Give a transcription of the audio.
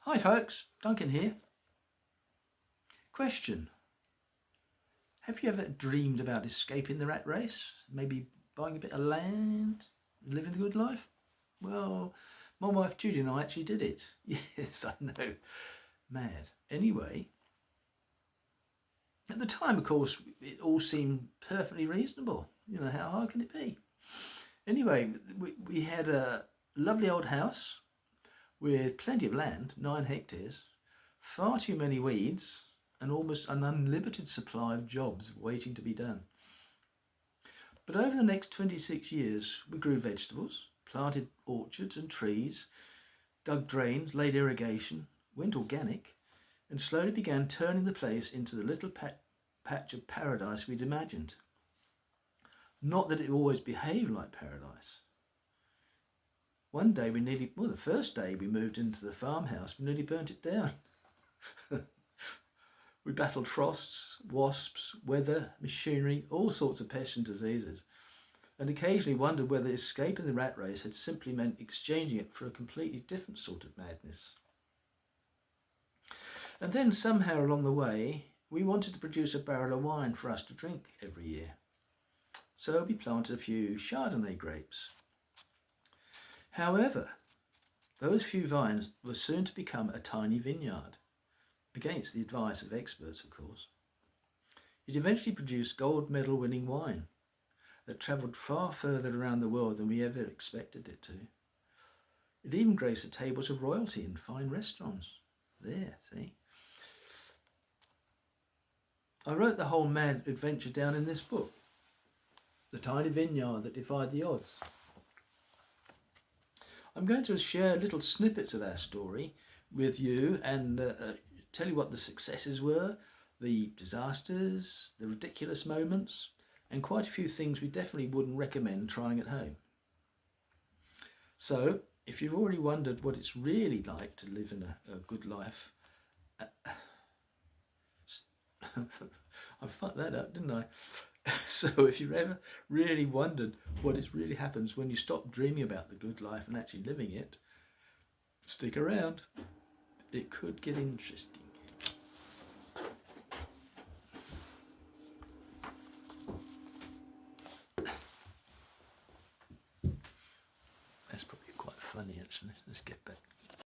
Hi folks, Duncan here. Question. Have you ever dreamed about escaping the rat race? Maybe buying a bit of land, living the good life? Well, my wife Judy and I actually did it. Yes, I know. Mad. Anyway, at the time, of course, it all seemed perfectly reasonable. You know, how hard can it be? Anyway, we had a lovely old house with plenty of land, 9 hectares, far too many weeds, and almost an unlimited supply of jobs waiting to be done. But over the next 26 years, we grew vegetables, planted orchards and trees, dug drains, laid irrigation, went organic, and slowly began turning the place into the little patch of paradise we'd imagined. Not that it always behaved like paradise. One day the first day we moved into the farmhouse, we nearly burnt it down. We battled frosts, wasps, weather, machinery, all sorts of pests and diseases, and occasionally wondered whether escaping the rat race had simply meant exchanging it for a completely different sort of madness. And then somehow along the way, we wanted to produce a barrel of wine for us to drink every year. So we planted a few Chardonnay grapes. However, those few vines were soon to become a tiny vineyard, against the advice of experts, of course. It eventually produced gold medal winning wine that travelled far further around the world than we ever expected it to. It even graced the tables of royalty in fine restaurants. There, see? I wrote the whole mad adventure down in this book, The Tiny Vineyard That Defied the Odds. I'm going to share little snippets of our story with you and tell you what the successes were, the disasters, the ridiculous moments, and quite a few things we definitely wouldn't recommend trying at home. So, if you've already wondered what it's really like to live in a good life, I fucked that up, didn't I? So if you've ever really wondered what it really happens when you stop dreaming about the good life and actually living it, stick around. It could get interesting. That's probably quite funny actually. Let's get back.